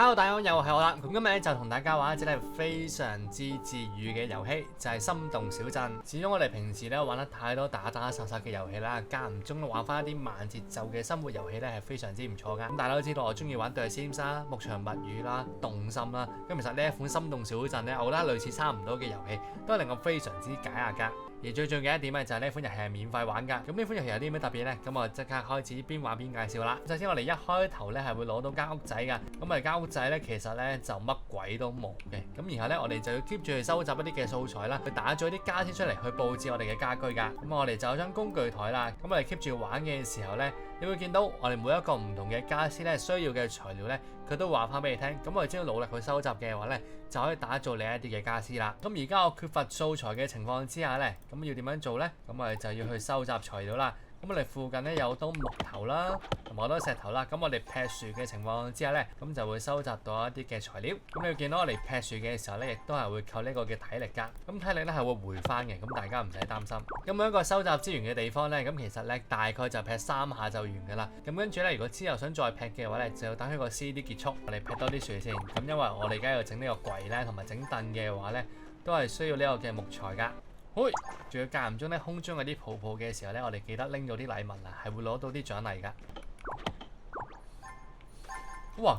Hello，大家好，又係我啦。咁今日咧就同大家玩一隻咧非常之治癒嘅遊戲，就係心動小鎮。始終我哋平時咧玩得太多打打殺殺嘅遊戲啦，間唔中玩翻一啲慢節奏嘅生活遊戲咧係非常之唔錯噶。咁大家都知道我中意玩 The Sims 啦、牧場物語啦、動心啦。咁其實呢一款心動小鎮咧，我覺得類似差唔多嘅遊戲，都係令我非常之解壓噶。而最重要嘅一點咧就係呢款遊戲係免費玩噶。咁呢款遊戲有啲咩特別呢？咁我即刻開始邊玩邊介紹啦。首先我哋一開頭咧係會攞到間屋仔噶。咁我哋間屋仔咧其實咧就乜鬼都冇嘅。咁然後咧我哋就要 keep 住去收集一啲嘅素材啦，去打咗啲家私出嚟去佈置我哋嘅家居噶。咁我哋就有張工具台啦。咁我哋 keep 住玩嘅時候咧，你會見到我哋每一個唔同嘅家私咧需要嘅材料咧，佢都話翻俾你聽。咁我哋只要努力去收集嘅話咧，就可以打造你一啲嘅家私啦。咁而家我缺乏素材嘅情況之下咧，咁要點樣做呢？咁我哋就要去收集材料啦。咁我哋附近咧有好多木頭啦，同埋好多石頭啦。咁我哋劈樹嘅情況之下咧，咁就會收集到一啲嘅材料。咁你會見到我哋劈樹嘅時候咧，亦都係會靠呢個嘅體力㗎。咁體力咧係會回翻嘅，咁大家唔使擔心。咁每一個收集資源嘅地方咧，咁其實咧大概就劈3下就完㗎啦。咁跟住咧，如果之後想再劈嘅話咧，就要等佢個 CD 結束，我哋劈多啲樹先。咁因為我哋而家要整呢個櫃咧，同埋整凳嘅話咧，都係需要呢個嘅木材㗎。嘿，仲要間唔中咧空中嗰啲泡泡嘅時候咧，我哋記得拎到啲禮物啊，係會攞到啲獎勵噶。哇！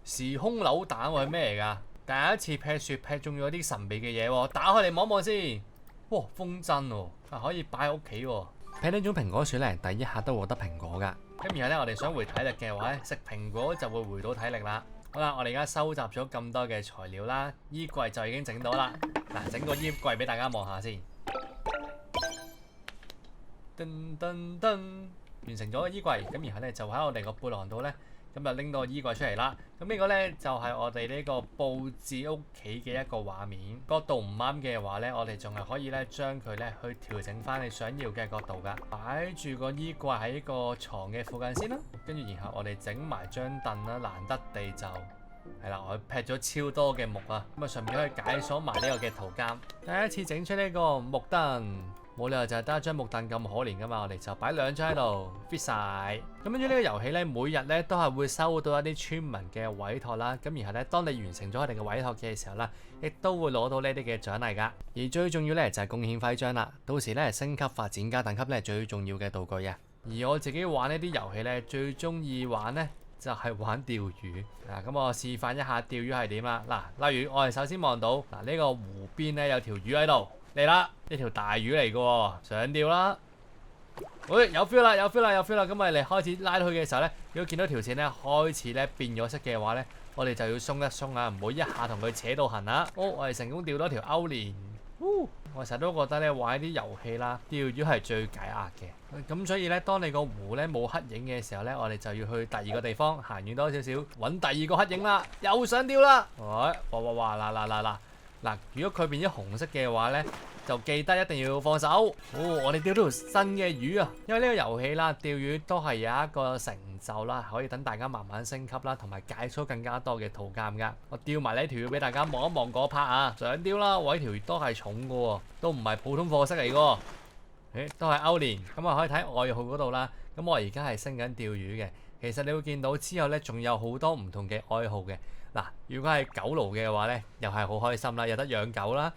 時空扭蛋喎係咩嚟噶？第一次劈雪劈中咗啲神秘嘅嘢喎，打開嚟望望先。哇，風箏喎，可以擺喺屋企喎。劈呢種蘋果樹咧，第一下都獲得蘋果噶。咁然後咧，我哋想回體力嘅話咧，食蘋果就會回到體力啦。好啦，我哋而家收集咗咁多嘅材料啦，衣櫃就已經整到啦。嗱，整個衣櫃俾大家望下先。噔噔噔，完成咗個衣櫃，咁然後咧就喺我哋個背囊度咧，咁就拎到個衣櫃出嚟啦。咁呢個咧就係我哋呢個佈置屋企嘅一個畫面。角度唔啱嘅話咧，我哋仲係可以咧將佢咧去調整翻你想要嘅角度噶。擺住個衣櫃喺個床嘅附近先啦，跟住然後我哋整埋張凳啦，難得地就係啦，我劈咗超多嘅木啊，咁啊順便可以解鎖埋呢個嘅圖鑑。第一次整出呢個木凳，冇理由就係得一張木凳咁可憐噶嘛，我哋就擺2張喺度 fit 晒。咁跟住呢個遊戲咧，每日咧都係會收到一啲村民嘅委託啦。咁然後咧，當你完成咗我哋嘅委託嘅時候啦，亦都會攞到呢啲嘅獎勵噶。而最重要咧就係貢獻徽章啦，到時咧升級發展加等級咧最重要嘅道具啊。而我自己玩呢啲遊戲咧，最中意玩咧就係玩釣魚嗱。咁我示範一下釣魚係點啦。嗱，例如我哋首先望到嗱呢個湖邊咧有條魚喺度。嚟啦！呢條大魚嚟嘅喎，上釣啦！喂，有 feel 啦，有 feel 啦，有 feel 啦！咁我哋開始拉佢嘅時候咧，如果見到條線咧開始咧變咗色嘅話咧，我哋就要鬆一鬆啊，唔好一下同佢扯到痕啊！哦，我哋成功釣到條歐連。我成日都覺得咧玩啲遊戲啦，釣魚係最解壓嘅。咁所以咧，當你個湖咧冇黑影嘅時候咧，我哋就要去第二個地方行遠多少少，揾第二個黑影啦，又上釣啦！哇！嗱，如果佢變咗紅色嘅話呢，就記得一定要放手。我哋釣到條新嘅魚啊！因為呢個遊戲啦，釣魚都係有一個成就啦，可以等大家慢慢升級啦，同埋解鎖更加多嘅圖鑑噶。我釣埋呢條魚俾大家望一望嗰 part 啊！上釣啦，我呢條魚都係重嘅喎，都唔係普通貨色嚟嘅。都係歐連。咁啊可以睇愛好嗰度啦。咁我而家係升緊釣魚嘅。其實你會見到之後呢，仲有好多唔同嘅愛好嘅。嗱，如果係狗奴嘅話呢，又係好開心啦，有得養狗啦。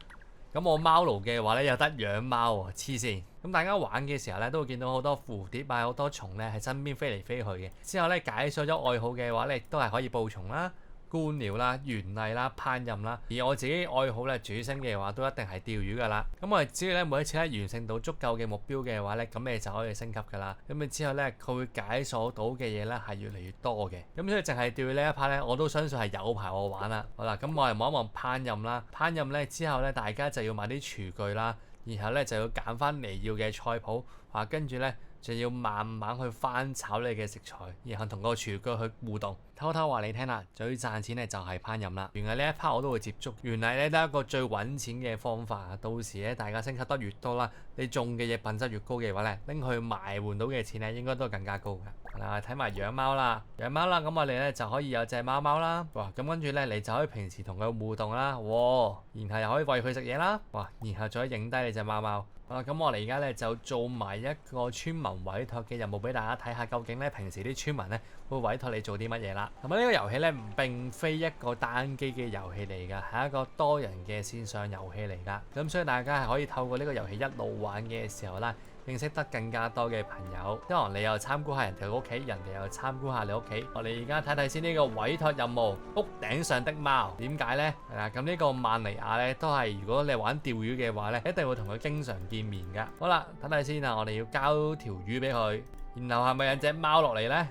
咁我貓奴嘅話呢，有得養貓喎，黐線。咁大家玩嘅時候呢，都會見到好多蝴蝶啊，好多蟲呢喺身邊飛嚟飛去嘅。之後呢，解鎖咗愛好嘅話呢，都係可以捕蟲啦、觀鳥啦、園藝啦、烹飪啦。而我自己愛好咧，主星嘅話都一定係釣魚噶啦。咁我哋只要咧每一次咧完成到足夠嘅目標嘅話咧，咁你就可以升級噶啦。咁你之後咧，佢會解鎖到嘅嘢咧係越嚟越多嘅。咁所以淨係釣魚呢一 part 咧，我都相信係有排我玩啦。好啦，咁我哋望一望烹飪啦。烹飪咧之後咧，大家就要買啲廚具啦，然後咧就要揀翻嚟要嘅菜譜，跟住咧就要慢慢去翻炒你嘅食材，然後同個廚具去互動。偷偷話你聽啦，最賺錢咧就係烹飪啦。原來呢一 part 我都會接觸，原來咧都係一個最揾錢嘅方法。到時咧大家升級得越多啦，你種嘅嘢品質越高嘅話咧，拎去賣換到嘅錢咧應該都更加高㗎。嗱，睇埋養貓啦，咁我哋咧就可以有隻貓貓啦。哇，咁跟住咧你就可以平時同佢互動啦。哇，然後又可以餵佢食嘢啦。哇，然後再影低你隻貓貓。咁我哋而家咧就做埋一個村民委託嘅任務俾大家睇下，究竟咧平時啲村民咧會委託你做啲乜嘢啦。啦。同埋呢個遊戲咧並非一個單機嘅遊戲嚟㗎，係一個多人嘅線上遊戲嚟㗎。咁所以大家係可以透過呢個遊戲一路玩嘅時候啦，認識得更加多嘅朋友。因為你又參觀下人哋屋企，人哋又參觀下你屋企。我哋而家睇睇先呢個委託任務屋頂上的貓點解呢？係啦，咁呢個曼尼亞咧都係如果你玩釣魚嘅話咧，一定會同佢經常見面㗎。好啦，睇睇先啊，我哋要交條魚俾佢，然後係咪有隻貓落嚟呢？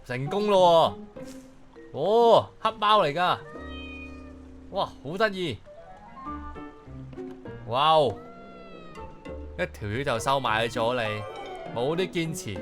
成功咯喎！哦，黑貓嚟㗎，哇，好得意！哇哦，一條魚就收買咗你，冇啲堅持，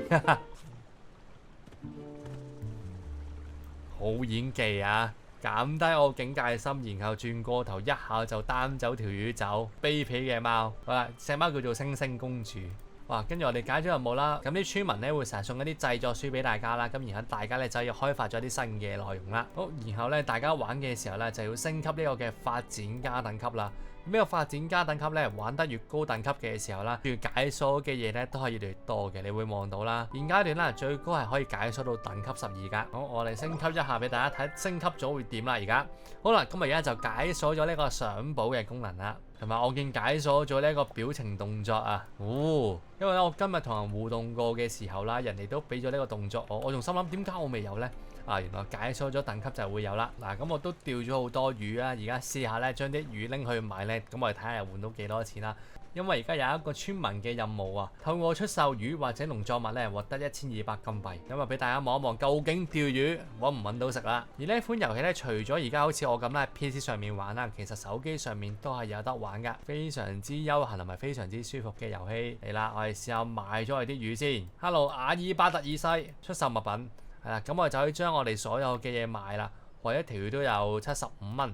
好演技啊！減低我警戒心，然後轉過頭一下就擔走條魚走，卑鄙嘅貓。好啦，隻貓叫做星星公主。哇！跟住我哋解咗任務啦，咁啲村民咧會成日送一啲製作書俾大家啦，咁然後大家咧就要開發咗啲新嘅內容啦。好，然後咧大家玩嘅時候咧就要升級呢個嘅發展加等級啦。咁呢個發展加等級咧玩得越高等級嘅時候啦，越解鎖嘅嘢咧都係越嚟越多嘅，你會望到啦。現階段啦最高係可以解鎖到等級12㗎。好，我哋升級一下俾大家睇，升級咗會點啦？而家好啦，咁而家就解鎖咗呢個相簿嘅功能啦。同埋我見解鎖咗呢一個表情動作啊，哦，因為咧我今日同人互動過嘅時候啦，人哋都俾咗呢個動作我仲心諗點解我未有呢？啊，原來解鎖咗等級就會有啦。嗱，咁我都釣咗好多魚啊，而家試下咧將啲魚拎去賣呢，咁我哋睇下換到幾多錢啦。因為而家有一個村民嘅任務啊，透過出售魚或者農作物咧獲得1200金幣，咁啊俾大家望一望究竟釣魚揾唔揾到食啦。而呢一款遊戲咧，除咗而家好似我咁咧 PC 上面玩啦，其實手機上面都係有得玩噶，非常之悠閒同埋非常之舒服嘅遊戲嚟啦。我哋試下賣咗我哋啲魚先。Hello， 阿爾巴特二世出售物品係啦，咁我哋就可以將我哋所有嘅嘢賣啦。我一條魚都有75蚊，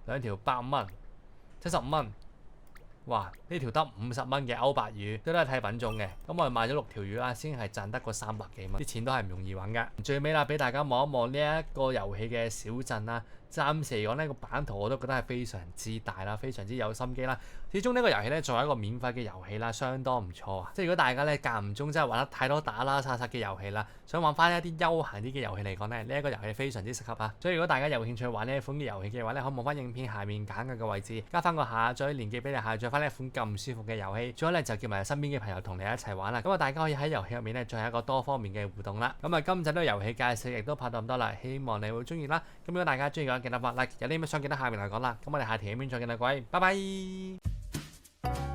兩條85蚊，75蚊。哇！呢條得50蚊嘅歐白魚都係睇品種嘅，咁我哋賣咗6條魚啦，先係賺得個300幾蚊，啲錢都係唔容易揾㗎。最尾啦，俾大家望一望呢一個遊戲嘅小鎮啦。暫時嚟講呢個版圖我都覺得係非常之大啦，非常之有心機啦。始終呢個遊戲咧作為一個免費嘅遊戲啦，相當唔錯啊！即係如果大家咧間唔中真係玩得太多打啦殺殺嘅遊戲啦，想玩翻一啲休閒啲嘅遊戲嚟講咧，呢一個遊戲非常之適合啊！所以如果大家有興趣玩呢一款嘅遊戲嘅話咧，可以望翻影片下面簡介嘅位置，加翻個下載連結俾你下載翻呢一款咁舒服嘅遊戲。最好咧就叫埋身邊嘅朋友同你一齊玩啦。咁啊，大家可以喺遊戲入面咧進行一個多方面嘅互動啦。咁啊，今集呢個遊戲介紹亦都拍到咁多啦，希望你會中意啦。咁如果大家中意嘅話，記得發 like，有啲咩想記得下面嚟講啦。咁我哋下條影片再見啦，各位，拜拜。